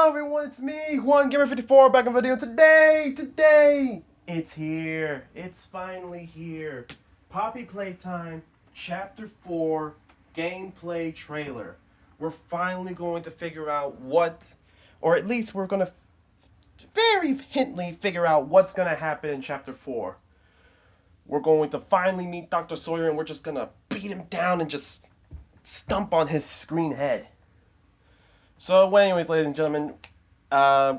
Hello everyone, it's me, Juan Gamer 54, back in video. Today, it's here. It's finally here. Poppy Playtime, Chapter 4, Gameplay Trailer. We're finally going to figure out what, or at least we're going to very hintly figure out what's going to happen in Chapter 4. We're going to finally meet Dr. Sawyer, and we're just going to beat him down and just stomp on his screen head. So, anyways, ladies and gentlemen,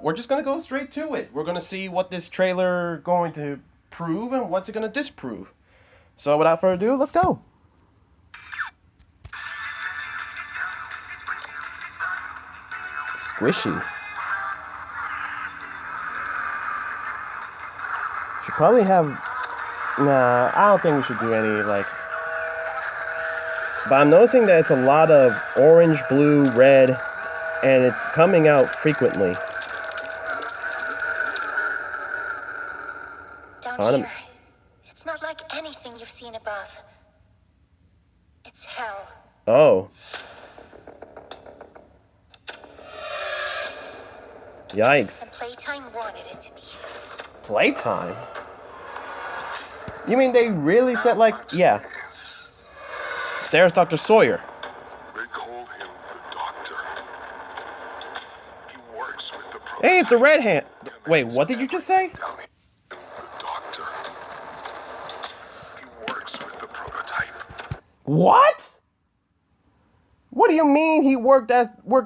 we're just going to go straight to it. We're going to see what this trailer going to prove and what's it going to disprove. So, without further ado, let's go. Squishy. Should probably have... Nah, I don't think we should do any, like... But I'm noticing that it's a lot of orange, blue, red... and it's coming out frequently. Down here, it's not like anything you've seen above. It's hell. Oh. Yikes. And Playtime wanted it to be. Playtime? You mean they really said, like, yeah. There's Dr. Sawyer. Hey, it's the red hand. Wait, what did you just say? The doctor. He works with the prototype. What? What do you mean he worked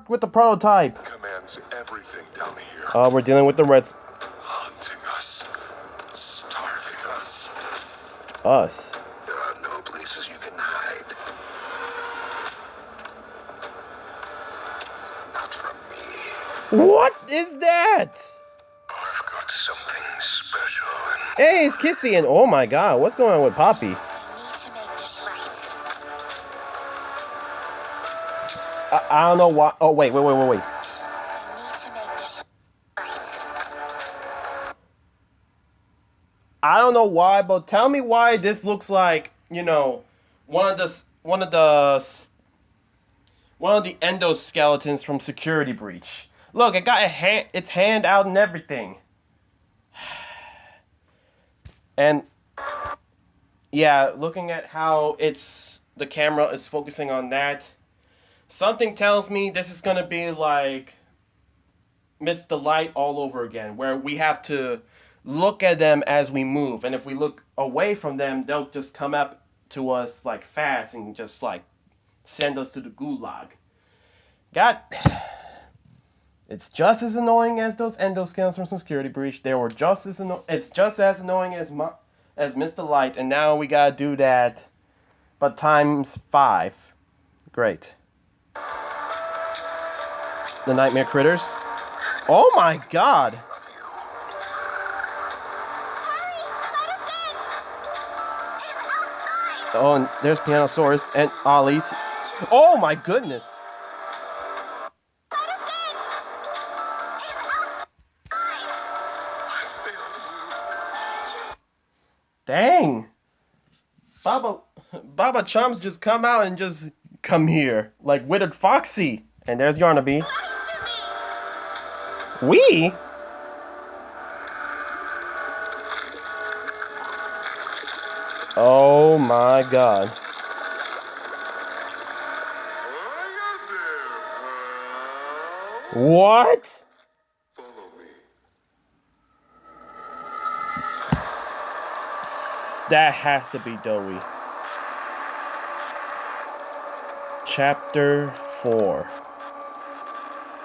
with the prototype? Commands everything down here. We're dealing with the Reds. Hunting us. Starving us. Us. There are no places you can hide. Not from me. What is that? I've got something special. Hey, it's Kissy, and oh my god, what's going on with Poppy? I need to make this right. I don't know why. Oh, wait. I need to make this right. I don't know why, but tell me why this looks like, you know, one of the endoskeletons from Security Breach. Look, it got its hand out and everything. And yeah, looking at how the camera is focusing on that, something tells me this is gonna be like Miss the Light all over again, where we have to look at them as we move, and if we look away from them, they'll just come up to us like fast and just like send us to the gulag. It's just as annoying as those endoskeletons from Security Breach. They were just as it's just as annoying as Mr. Light, and now we gotta do that, but times 5. Great. The Nightmare Critters. Oh my god! Oh, and there's Pianosaurus and Ollie's. Oh my goodness! Dang! Baba Chums just come out and just come here. Like Withered Foxy. And there's Yarnaby. We? Oh my god. What? Follow me. That has to be Dowie. Chapter 4.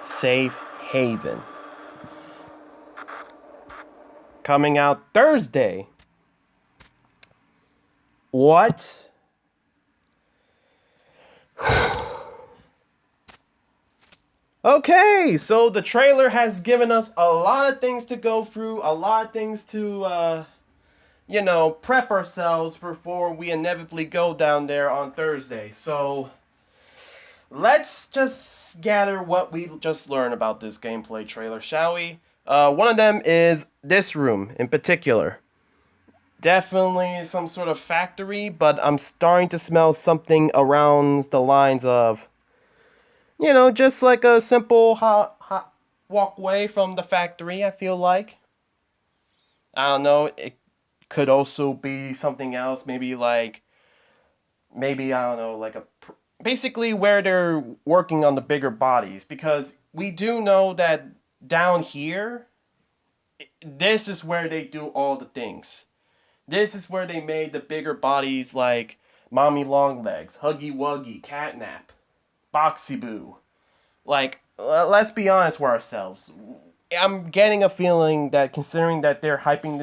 Safe Haven. Coming out Thursday. What? Okay, so the trailer has given us a lot of things to go through, a lot of things to, you know, prep ourselves before we inevitably go down there on Thursday. So, let's just gather what we just learned about this gameplay trailer, shall we? One of them is this room in particular. Definitely some sort of factory, but I'm starting to smell something around the lines of, you know, just like a simple walkway from the factory, I feel like. I don't know, it could also be something else, maybe I don't know, like basically where they're working on the bigger bodies, because we do know that down here, this is where they do all the things. This is where they made the bigger bodies like Mommy Longlegs, Huggy Wuggy, Catnap, Boxy Boo. Like, let's be honest with ourselves. I'm getting a feeling that considering that they're hyping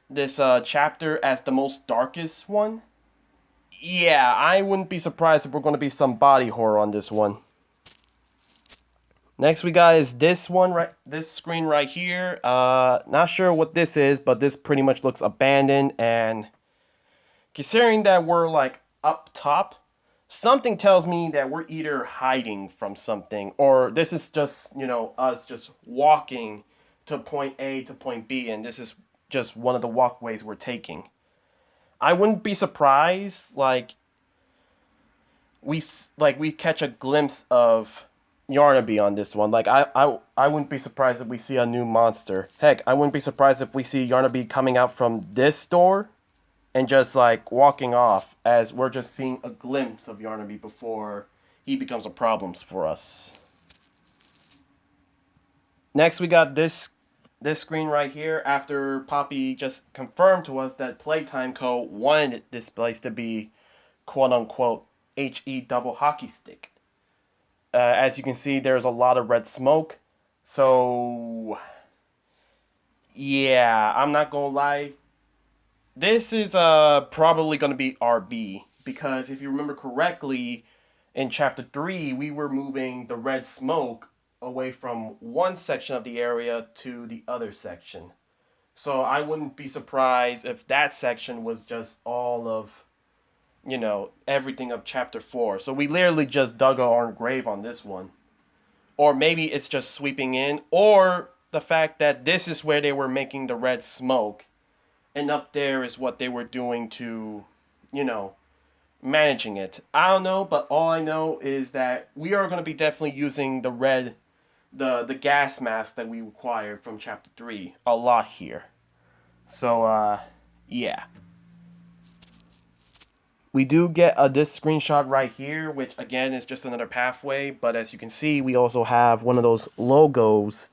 this chapter as the most darkest one, yeah, I wouldn't be surprised if we're going to be some body horror on this one. Next we got is this screen right here. Not sure what this is, but this pretty much looks abandoned, and considering that we're like up top, something tells me that we're either hiding from something, or this is just, us just walking to point A to point B, and this is just one of the walkways we're taking. I wouldn't be surprised, we catch a glimpse of Yarnaby on this one. Like I wouldn't be surprised if we see a new monster. Heck, I wouldn't be surprised if we see Yarnaby coming out from this door and just like walking off, as we're just seeing a glimpse of Yarnaby before he becomes a problem for us. Next we got this screen right here, after Poppy just confirmed to us that Playtime Co. wanted this place to be quote unquote HE double hockey stick. As you can see, there's a lot of red smoke. So, yeah, I'm not gonna lie. This is probably gonna be RB, because if you remember correctly, in chapter 3, we were moving the red smoke away from one section of the area to the other section. So I wouldn't be surprised if that section was just all of, everything of chapter 4. So we literally just dug our own grave on this one. Or maybe it's just sweeping in, or the fact that this is where they were making the red smoke, and up there is what they were doing to, managing it. I don't know, but all I know is that we are going to be definitely using the gas mask that we acquired from chapter 3 a lot here. So, yeah. We do get this screenshot right here, which again is just another pathway, but as you can see, we also have one of those logos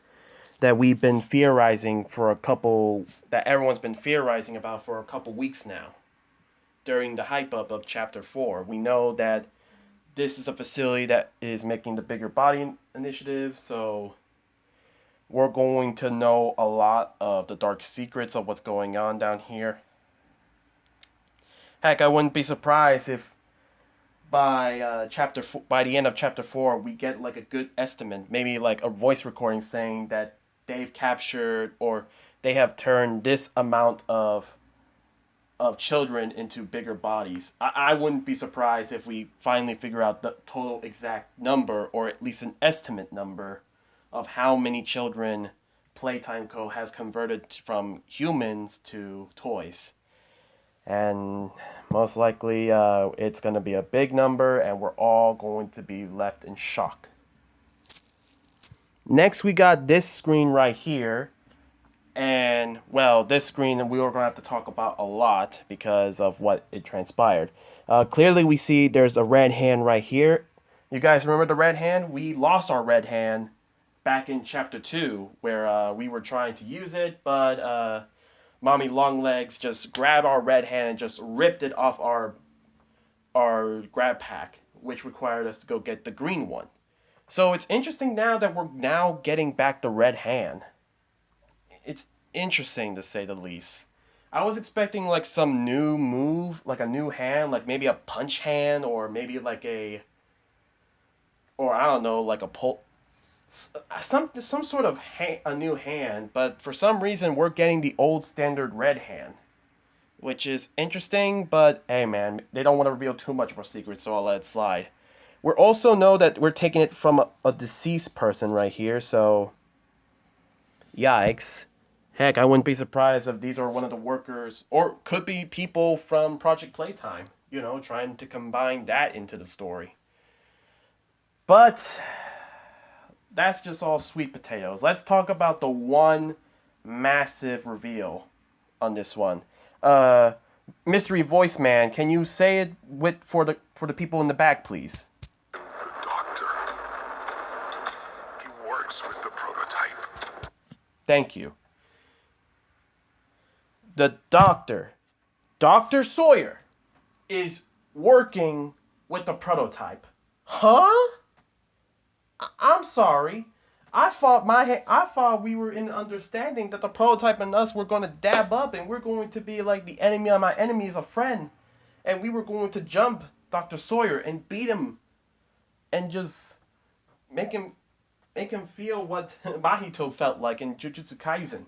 that we've been theorizing that everyone's been theorizing about for a couple weeks now. During the hype up of chapter 4, we know that this is a facility that is making the bigger body initiative, so we're going to know a lot of the dark secrets of what's going on down here. Heck, I wouldn't be surprised if by by the end of chapter 4 we get like a good estimate, maybe like a voice recording saying that they've captured, or they have turned this amount of children into bigger bodies. I wouldn't be surprised if we finally figure out the total exact number, or at least an estimate number, of how many children Playtime Co. has converted from humans to toys. And most likely it's going to be a big number, and we're all going to be left in shock. Next we got this screen right here. And, well, this screen we were going to have to talk about a lot because of what it transpired. Clearly we see there's a red hand right here. You guys remember the red hand? We lost our red hand back in chapter 2, where we were trying to use it, but Mommy Longlegs just grabbed our red hand and just ripped it off our grab pack, which required us to go get the green one. So it's interesting now that we're now getting back the red hand. It's interesting to say the least. I was expecting like some new move, like a new hand, like maybe a punch hand, or maybe or I don't know, like a pull, some sort of a new hand. But for some reason, we're getting the old standard red hand, which is interesting. But hey, man, they don't want to reveal too much of our secrets, so I'll let it slide. We also know that we're taking it from a deceased person right here, so yikes. Heck, I wouldn't be surprised if these are one of the workers, or could be people from Project Playtime, trying to combine that into the story. But that's just all sweet potatoes. Let's talk about the one massive reveal on this one. Uh, Mystery Voice Man, can you say it for the people in the back, please? The doctor. He works with the prototype. Thank you. The doctor, Dr. Sawyer, is working with the prototype. Huh? I'm sorry. I thought we were in understanding that the prototype and us were going to dab up and we're going to be like the enemy of my enemy is a friend, and we were going to jump Dr. Sawyer and beat him and just make him feel what Mahito felt like in Jujutsu Kaisen.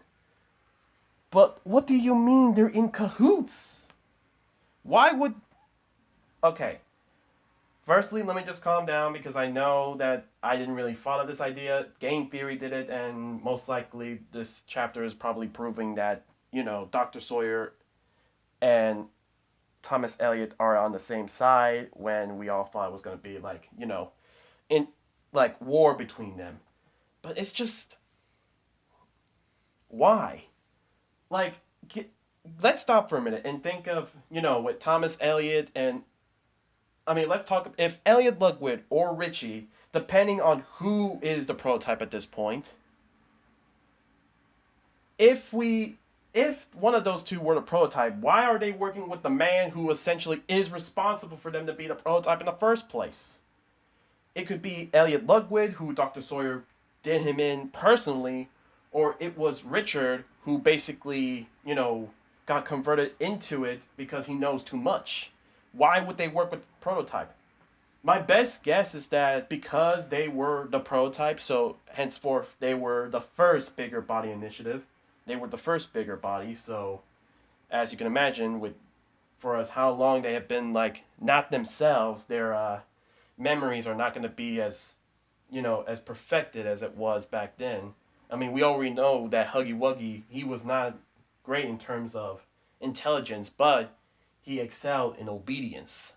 But what do you mean they're in cahoots? Why would... Okay. Firstly, let me just calm down because I know that I didn't really follow this idea. Game Theory did it, and most likely this chapter is probably proving that, Dr. Sawyer and Thomas Elliot are on the same side when we all thought it was going to be like, in like war between them. But it's just... Why? Like, let's stop for a minute and think of, with Thomas Elliot and... I mean, let's talk... If Elliot Ludwig or Richie, depending on who is the prototype at this point, if one of those two were the prototype, why are they working with the man who essentially is responsible for them to be the prototype in the first place? It could be Elliot Ludwig, who Dr. Sawyer did him in personally, or it was Richard, who basically, got converted into it because he knows too much. Why would they work with the prototype? My best guess is that because they were the prototype, so henceforth they were the first bigger body initiative. They were the first bigger body, so as you can imagine, for us how long they have been like not themselves, their memories are not going to be as as perfected as it was back then. I mean, we already know that Huggy Wuggy, he was not great in terms of intelligence, but he excelled in obedience.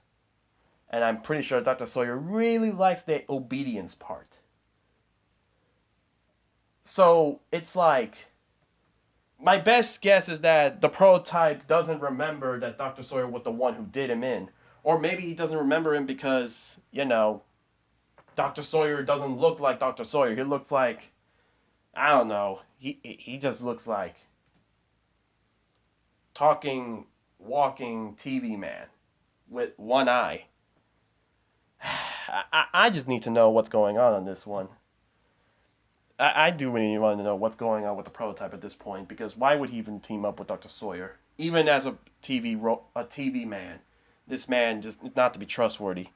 And I'm pretty sure Dr. Sawyer really likes the obedience part. So it's like, my best guess is that the prototype doesn't remember that Dr. Sawyer was the one who did him in. Or maybe he doesn't remember him because, Dr. Sawyer doesn't look like Dr. Sawyer. He looks like, I don't know. He just looks like talking, walking TV man with one eye. I just need to know what's going on this one. I do really want to know what's going on with the prototype at this point, because why would he even team up with Dr. Sawyer? Even as a TV man, this man just is not to be trustworthy.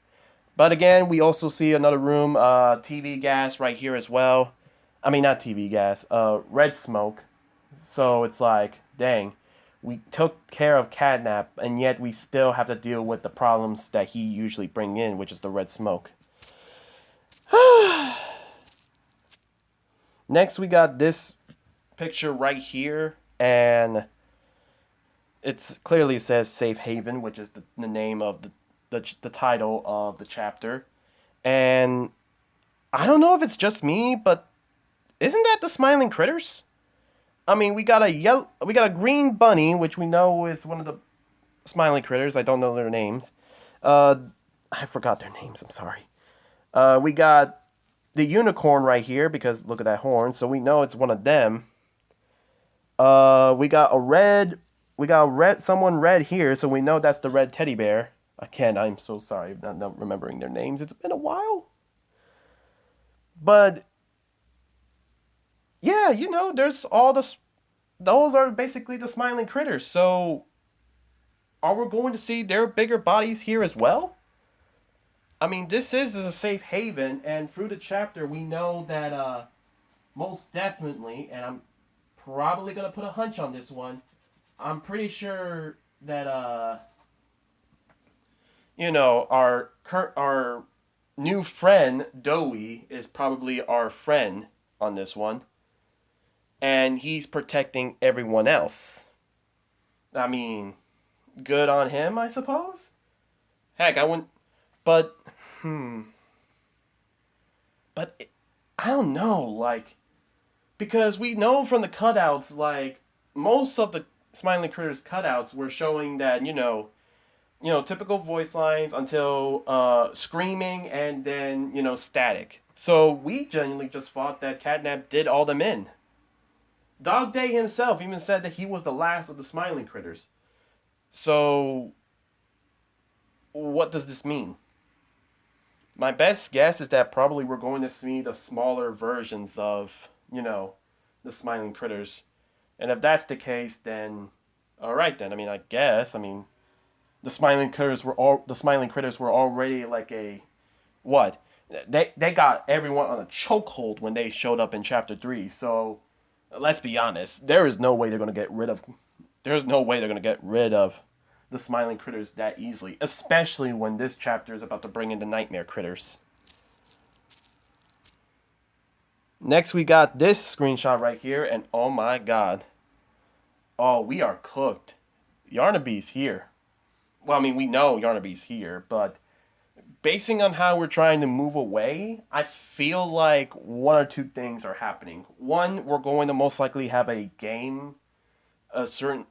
But again, we also see another room, TV gas right here as well. I mean, not TV gas, red smoke. So it's like, dang, we took care of Catnap, and yet we still have to deal with the problems that he usually bring in, which is the red smoke. Next, we got this picture right here, and it clearly says Safe Haven, which is the name of the title of the chapter. And I don't know if it's just me, but isn't that the Smiling Critters? I mean, we got a green bunny, which we know is one of the Smiling Critters. I don't know their names. I forgot their names. I'm sorry. We got the unicorn right here because look at that horn, so we know it's one of them. We got someone red here, so we know that's the red teddy bear. Again, I'm so sorry not remembering their names. It's been a while. But yeah, there's those are basically the Smiling Critters. So are we going to see their bigger bodies here as well? I mean, this is a safe haven, and through the chapter we know that most definitely, and I'm probably gonna put a hunch on this one, I'm pretty sure that our new friend Dowie is probably our friend on this one, and he's protecting everyone else. I mean, good on him, I suppose. Heck, I wouldn't, but but I don't know, like, because we know from the cutouts, like, most of the Smiling Critters cutouts were showing that, typical voice lines until screaming and then, static. So we genuinely just thought that Catnap did all them in. Dog Day himself even said that he was the last of the Smiling Critters. So, what does this mean? My best guess is that probably we're going to see the smaller versions of, the Smiling Critters. And if that's the case, then, alright then. I mean, I guess. I mean, the Smiling Critters were already like a what? They got everyone on a chokehold when they showed up in chapter 3. So let's be honest, there's no way they're going to get rid of the Smiling Critters that easily, especially when this chapter is about to bring in the Nightmare Critters. Next we got this screenshot right here, and oh my god. Oh, we are cooked. Yarnaby's here. Well, I mean, we know Yarnaby's here, but basing on how we're trying to move away, I feel like one or two things are happening. One, we're going to most likely have a game, a certain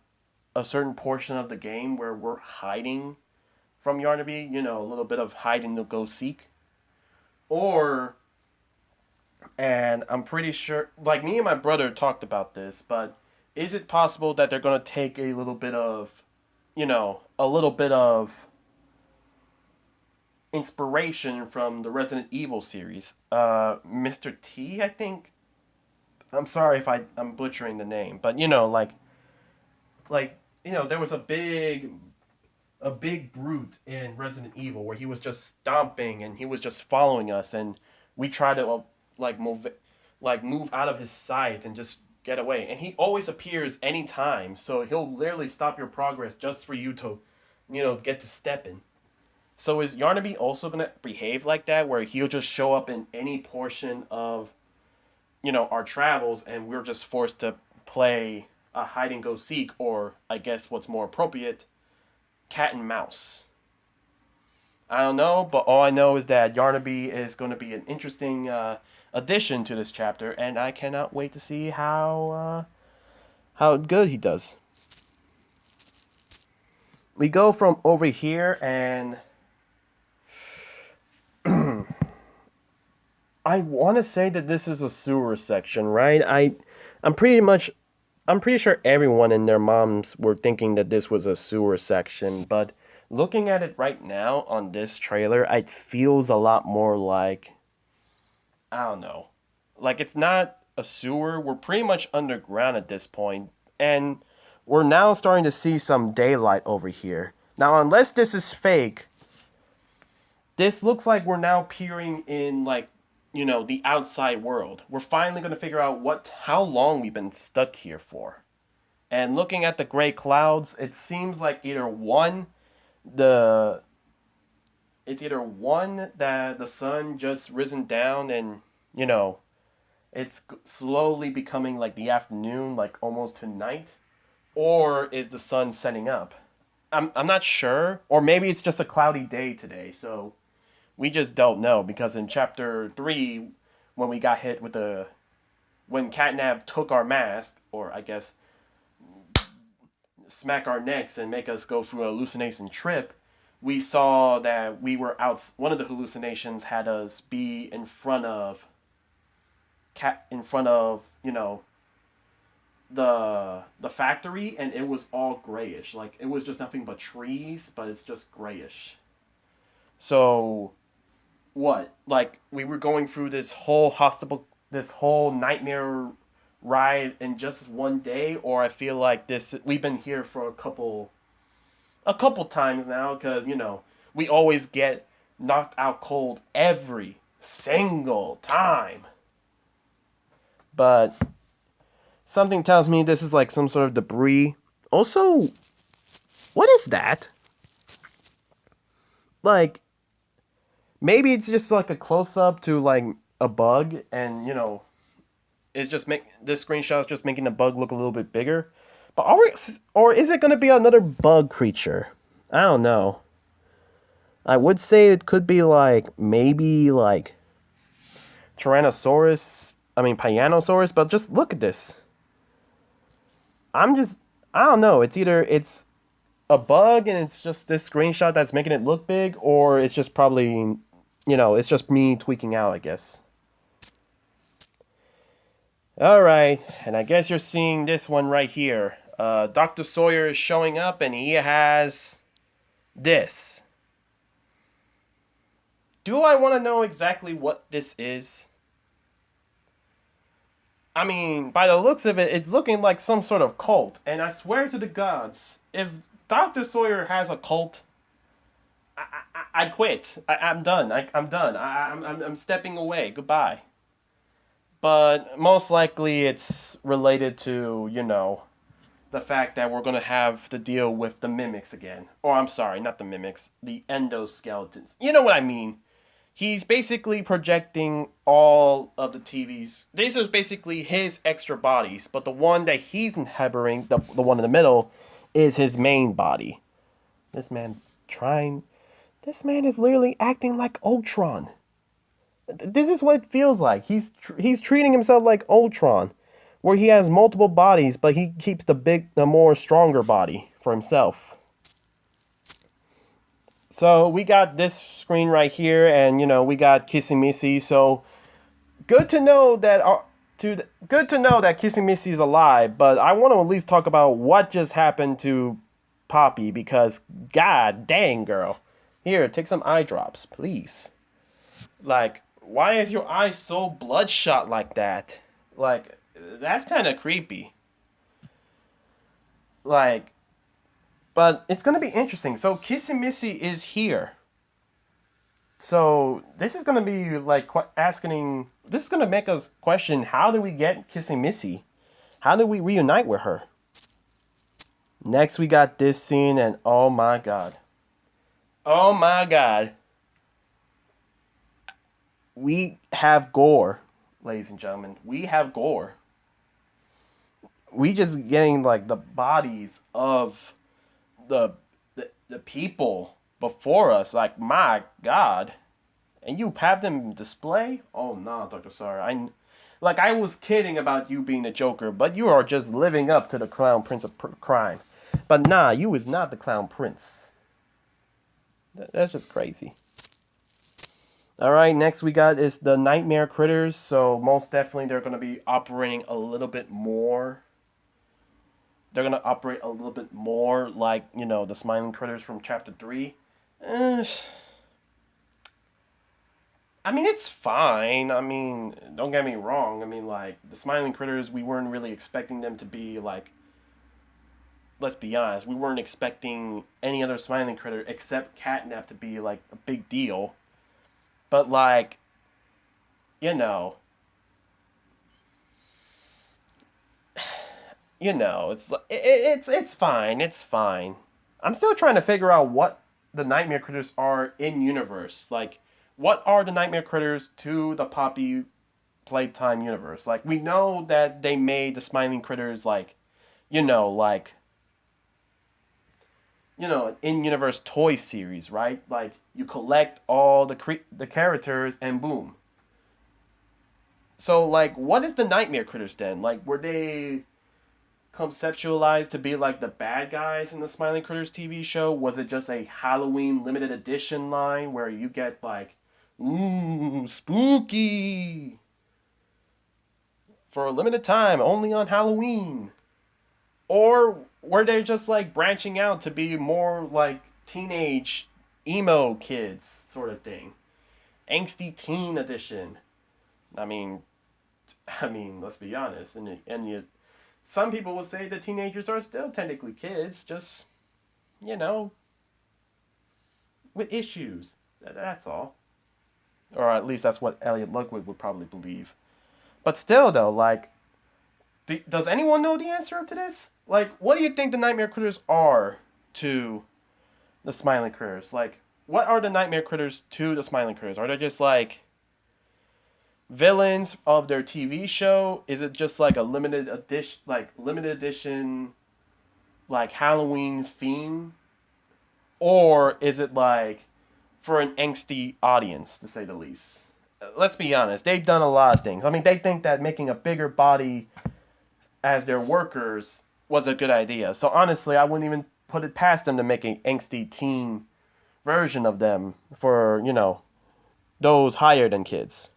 portion of the game where we're hiding from Yarnaby, a little bit of hide and go seek. Or, and I'm pretty sure, like me and my brother talked about this, but is it possible that they're going to take a little bit of, a little bit of inspiration from the Resident Evil series? Mr. T, I think. I'm sorry if I'm butchering the name, but there was a big brute in Resident Evil where he was just stomping and he was just following us, and we tried to move out of his sight and just get away. And he always appears anytime, so he'll literally stop your progress just for you to, get to step in. So is Yarnaby also gonna behave like that, where he'll just show up in any portion of, our travels, and we're just forced to play a hide and go seek, or I guess what's more appropriate, cat and mouse. I don't know, but all I know is that Yarnaby is going to be an interesting addition to this chapter, and I cannot wait to see how good he does. We go from over here, and I want to say that this is a sewer section, right? I'm pretty sure everyone and their moms were thinking that this was a sewer section, but looking at it right now on this trailer, it feels a lot more like, I don't know, like it's not a sewer. We're pretty much underground at this point, and we're now starting to see some daylight over here. Now, unless this is fake, this looks like we're now peering in, like, the outside world. We're finally going to figure out how long we've been stuck here for. And looking at the gray clouds, it seems like either one that the sun just risen down and, it's slowly becoming like the afternoon, like almost to night, or is the sun setting up? I'm not sure, or maybe it's just a cloudy day today, so we just don't know, because in chapter 3, when we got hit with when Catnap took our mask, or I guess smack our necks and make us go through a hallucination trip, we saw that we were out. One of the hallucinations had us be in front of the factory, and it was all grayish. Like, it was just nothing but trees, but it's just grayish. So what? Like, we were going through this whole nightmare ride in just one day, or I feel like we've been here for a couple times now, because we always get knocked out cold every single time. But something tells me this is like some sort of debris. Also, what is that? Like, maybe it's just like a close up to like a bug, and it's just this screenshot is just making the bug look a little bit bigger. But or is it going to be another bug creature? I don't know. I would say it could be like maybe like Pianosaurus, but just look at this. I'm just, I don't know. It's either it's a bug and it's just this screenshot that's making it look big, or it's just probably, it's just me tweaking out, I guess. All right, and I guess you're seeing this one right here. Dr. Sawyer is showing up and he has this. Do I want to know exactly what this is? I mean, by the looks of it, it's looking like some sort of cult. And I swear to the gods, if Dr. Sawyer has a cult, I quit. I'm done. I'm done. I'm stepping away. Goodbye. But most likely it's related to, the fact that we're going to have to deal with the mimics again. Or I'm sorry, not the mimics, the endoskeletons. You know what I mean? He's basically projecting all of the TVs. This is basically his extra bodies, but the one that he's inhabiting, the one in the middle, is his main body. This man is literally acting like Ultron. This is what it feels like. He's treating himself like Ultron, where he has multiple bodies, but he keeps the more stronger body for himself. So we got this screen right here, and we got Kissing Missy. So good to know that Kissing Missy is alive. But I want to at least talk about what just happened to Poppy, because god dang, girl, here, take some eye drops, please. Like, why is your eye so bloodshot like that? Like, that's kind of creepy. Like, but it's gonna be interesting. So Kissing Missy is here. So this is gonna be like asking. This is gonna make us question: how do we get Kissing Missy? How do we reunite with her? Next, we got this scene, and oh my god, oh my god, we have gore, ladies and gentlemen. We have gore. We just getting like the bodies of the people before us. Like, my god. And you have them display? Oh no, Dr. Sawyer. I was kidding about you being the Joker, but you are just living up to the Clown Prince of crime. But nah, you is not the Clown Prince. That's just crazy. Alright, next we got is the Nightmare Critters. So most definitely they're going to be operating a little bit more. They're going to operate a little bit more like, the Smiling Critters from Chapter 3. I mean, it's fine. I mean, don't get me wrong. I mean, like, the Smiling Critters, we weren't really expecting them to be, like, let's be honest, we weren't expecting any other Smiling Critter except Catnap to be, like, a big deal. But, like, it's fine. It's fine. I'm still trying to figure out what the Nightmare Critters are in universe. Like, what are the Nightmare Critters to the Poppy Playtime universe? Like, we know that they made the Smiling Critters an in-universe toy series, right? Like, you collect all the characters and boom. So, like, what is the Nightmare Critters then? Like, were they conceptualized to be like the bad guys in the Smiling Critters TV show? Was it just a Halloween limited edition line where you get like, ooh, spooky for a limited time only on Halloween? Or were they just like branching out to be more like teenage emo kids sort of thing? Angsty teen edition. I mean, let's be honest, and you some people would say that teenagers are still technically kids, just, with issues. That's all. Or at least that's what Elliot Ludwig would probably believe. But still, though, like, does anyone know the answer to this? Like, what do you think the Nightmare Critters are to the Smiling Critters? Like, what are the Nightmare Critters to the Smiling Critters? Are they just, like, villains of their TV show? Is it just like a limited edition, like Halloween theme? Or is it like for an angsty audience, to say the least? let's be honest, they've done a lot of things. I mean, they think that making a bigger body as their workers was a good idea. So honestly, I wouldn't even put it past them to make an angsty teen version of them for, those higher than kids.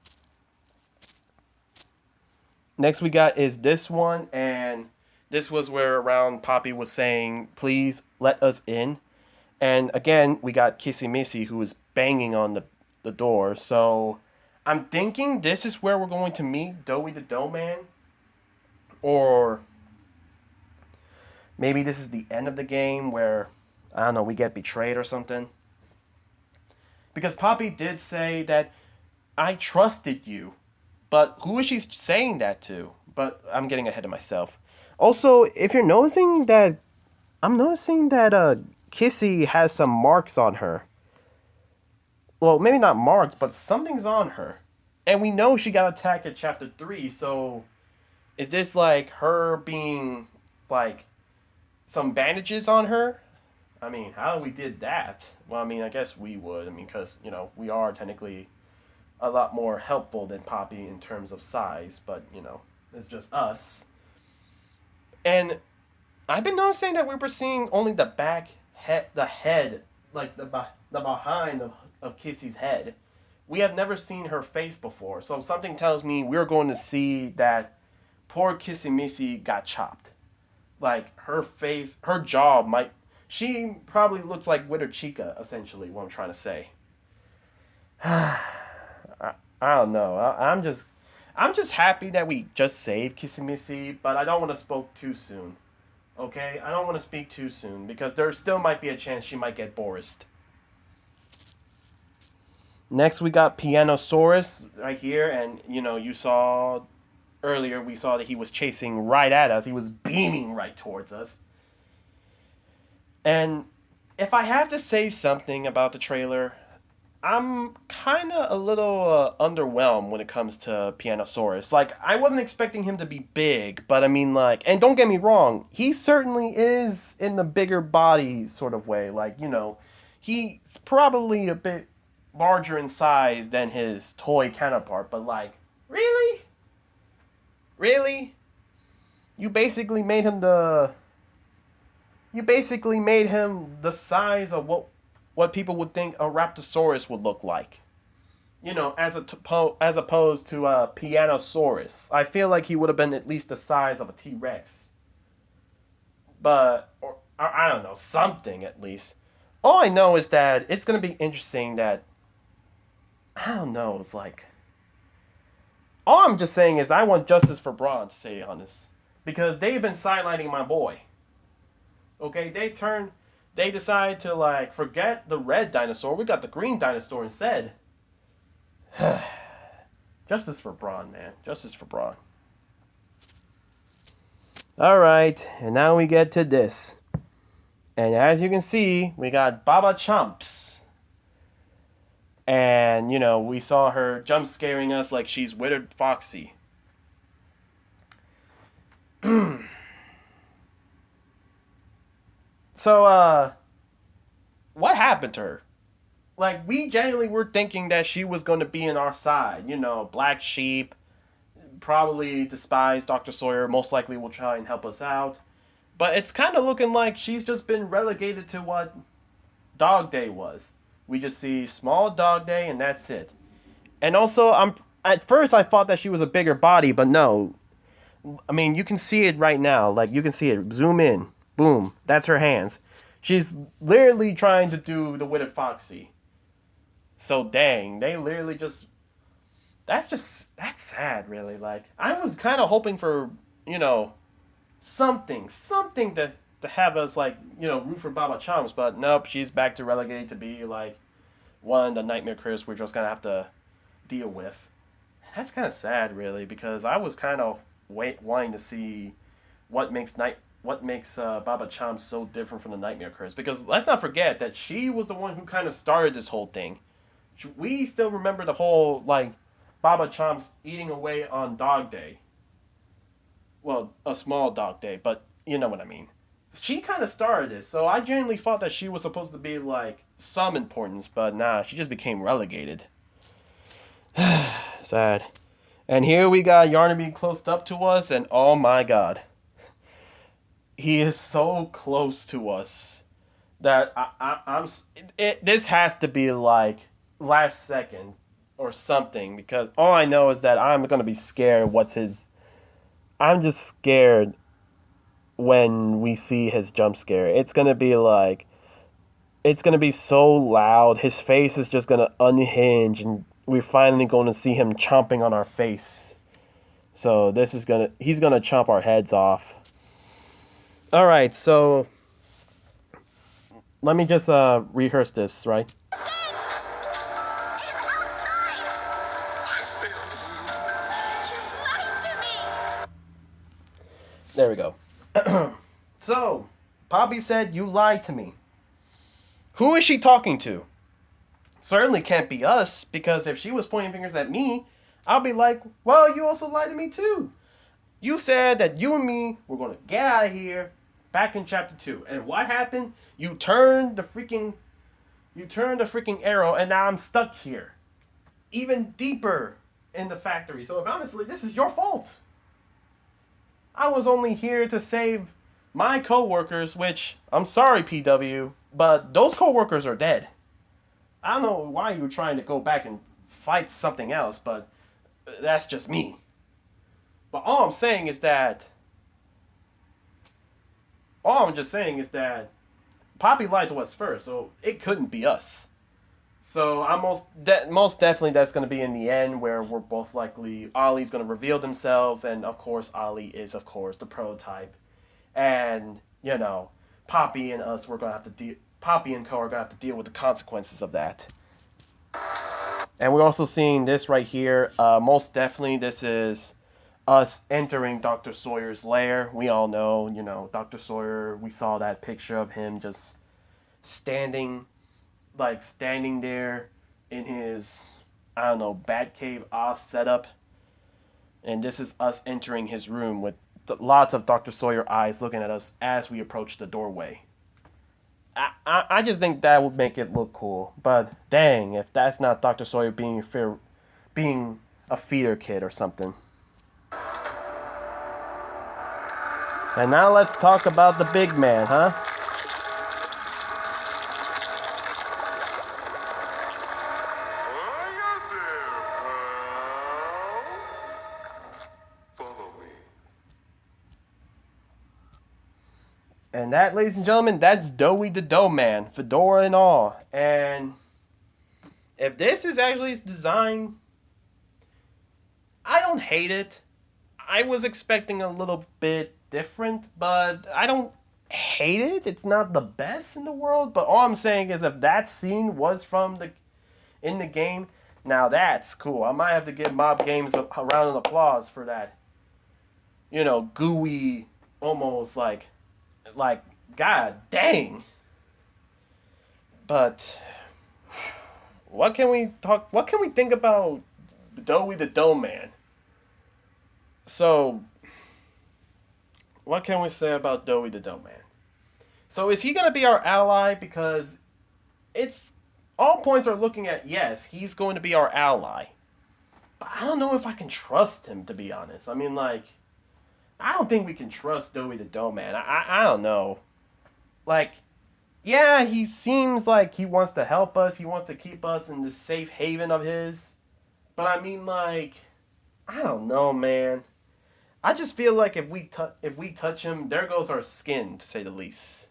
Next we got is this one, and this was where around Poppy was saying, please let us in. And again, we got Kissy Missy who is banging on the door. So I'm thinking this is where we're going to meet Doughy the Dough Man. Or maybe this is the end of the game where, I don't know, we get betrayed or something. Because Poppy did say that I trusted you. But who is she saying that to? But I'm getting ahead of myself. Also, if you're noticing that, I'm noticing that Kissy has some marks on her. Well, maybe not marks, but something's on her. And we know she got attacked at chapter 3, so is this like her being like some bandages on her? I mean, how we did that? Well, I mean, I guess we would. I mean, because, we are technically a lot more helpful than Poppy in terms of size, but, it's just us. And I've been noticing that we were seeing only the head, like the behind of Kissy's head. We have never seen her face before, so something tells me we're going to see that poor Kissy Missy got chopped. Like, her face, her jaw might... She probably looks like Witter Chica, essentially, what I'm trying to say. I don't know. I'm just happy that we just saved Kissy Missy, but I don't want to spoke too soon. Okay? I don't want to speak too soon, because there still might be a chance she might get Borised. Next, we got Pianosaurus right here, and, you saw... Earlier, we saw that he was chasing right at us. He was beaming right towards us. And if I have to say something about the trailer, I'm kind of a little underwhelmed when it comes to Pianosaurus. Like, I wasn't expecting him to be big, but I mean, like, and don't get me wrong, he certainly is in the bigger body sort of way. Like, he's probably a bit larger in size than his toy counterpart, but like, really? Really? You basically made him the size of what people would think a Raptosaurus would look like. As opposed to a Pianosaurus. I feel like he would have been at least the size of a T-Rex. But, or I don't know, something at least. All I know is that it's going to be interesting that, I don't know, it's like, all I'm just saying is I want justice for Braun, to say honest. Because they've been sidelining my boy. Okay, they decide to, like, forget the red dinosaur. We got the green dinosaur instead. Justice for Braun, man. Justice for Braun. Alright, and now we get to this. And as you can see, we got Baba Chomps. And, we saw her jump scaring us like she's Withered Foxy. So, what happened to her? Like, we genuinely were thinking that she was going to be in our side. Black sheep, probably despise Dr. Sawyer, most likely will try and help us out. But it's kind of looking like she's just been relegated to what Dog Day was. We just see small Dog Day and that's it. And also, at first I thought that she was a bigger body, but no. I mean, you can see it right now. Like, you can see it. Zoom in. Boom. That's her hands. She's literally trying to do the Withered Foxy. So, dang. They literally just... That's sad, really. Like, I was kind of hoping for, something to have us, like, root for Baba Chomps, but nope, she's back to relegated to be, like, one of the nightmare critters we're just gonna have to deal with. That's kind of sad, really, because I was kind of wanting to see what makes Baba Chomps so different from the nightmare critters, because let's not forget that she was the one who kind of started this whole thing. We still remember the whole, like, Baba Chomps eating away on Dog Day. Well, a small Dog Day, but you know what I mean. She kind of started this, so I genuinely thought that she was supposed to be, like, some importance, but nah, she just became relegated. Sad. And here we got Yarnaby close up to us, and oh my god. He is so close to us that this has to be like last second or something, because all I know is that I'm gonna be scared. I'm just scared when we see his jump scare. It's gonna be so loud. His face is just gonna unhinge, and we're finally going to see him chomping on our face. So he's gonna chomp our heads off. All right, so let me just rehearse this, right? There we go. So, Poppy said you lied to me. Who is she talking to? Certainly can't be us, because if she was pointing fingers at me, I'll be like, well, you also lied to me too. You said that you and me were going to get out of here back in chapter 2. And what happened? You turned the freaking arrow, and now I'm stuck here. Even deeper in the factory. So honestly, this is your fault. I was only here to save my co-workers, which, I'm sorry, PW, but those co-workers are dead. I don't know why you were trying to go back and fight something else, but that's just me. But all I'm just saying is that Poppy lied to us first, so it couldn't be us. So I'm most definitely that's going to be in the end, where we're most likely Ollie's going to reveal themselves, and of course Ollie is of course the prototype, and Poppy and us Poppy and Co are going to have to deal with the consequences of that. And we're also seeing this right here. Most definitely this is us entering Dr. Sawyer's lair. We all know, Dr. Sawyer. We saw that picture of him just standing there in his, Batcave Oz setup. And this is us entering his room with lots of Dr. Sawyer eyes looking at us as we approach the doorway. I just think that would make it look cool. But dang, if that's not Dr. Sawyer being a feeder kid or something. And now let's talk about the big man, huh? And that, ladies and gentlemen, that's Doughy the Dough Man, fedora and all. And if this is actually his design, I don't hate it. I was expecting a little bit different, but I don't hate it. It's not the best in the world, but all I'm saying is if that scene was in the game, now that's cool. I might have to give Mob Games a round of applause for that. Gooey, almost like god dang. But what can we think about Doughy the Dough Man? So what can we say about Doughy the Dough Man? So is he gonna be our ally? Because it's all points are looking at, yes, he's going to be our ally. But I don't know if I can trust him, to be honest. I mean, I don't think we can trust Doughy the Dough Man. I don't know. Yeah, he seems like he wants to help us. He wants to keep us in this safe haven of his. But I mean, I don't know, man. I just feel like if we touch him, there goes our skin, to say the least.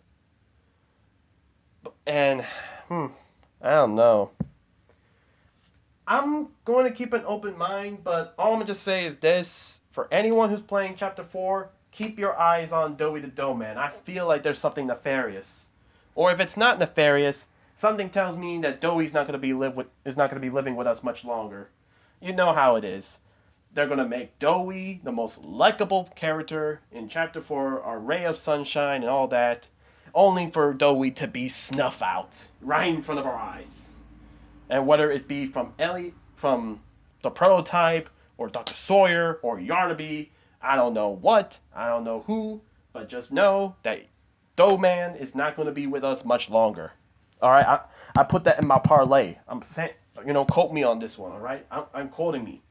And, I don't know. I'm going to keep an open mind, but all I'm going to just say is this. For anyone who's playing Chapter 4, keep your eyes on Doughy the Dough Man. I feel like there's something nefarious. Or if it's not nefarious, something tells me that Doughy's not going to be living with us much longer. You know how it is. They're going to make Doughy the most likable character in Chapter 4, our ray of sunshine and all that, only for Doughy to be snuffed out right in front of our eyes. And whether it be from Ellie, from the prototype, or Dr. Sawyer, or Yarnaby, I don't know what, I don't know who, but just know that Dough Man is not going to be with us much longer. Alright, I put that in my parlay. I'm saying, quote me on this one, all right? I'm quoting me.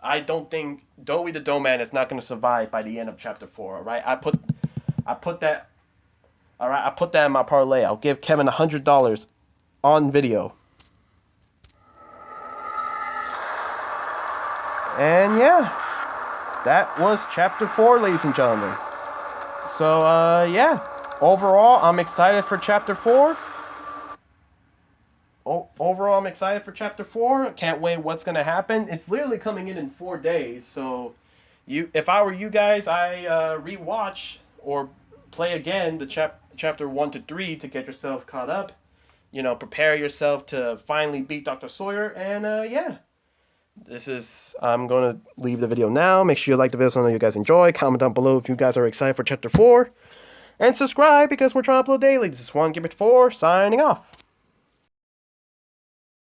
I don't think Doughy the Dough Man is not going to survive by the end of chapter 4, all right? I put that, all right? I put that in my parlay. I'll give Kevin $100 on video. And yeah, that was chapter 4, ladies and gentlemen. So, yeah. Overall, I'm excited for chapter 4. Overall, I'm excited for chapter 4. Can't wait what's going to happen. It's literally coming in 4 days. So, if I were you guys, I rewatch or play again the chapter 1 to 3 to get yourself caught up. Prepare yourself to finally beat Dr. Sawyer. And, yeah. I'm going to leave the video now. Make sure you like the video so I know you guys enjoy. Comment down below if you guys are excited for chapter 4. And subscribe because we're trying to upload daily. This is One Give It 4 signing off.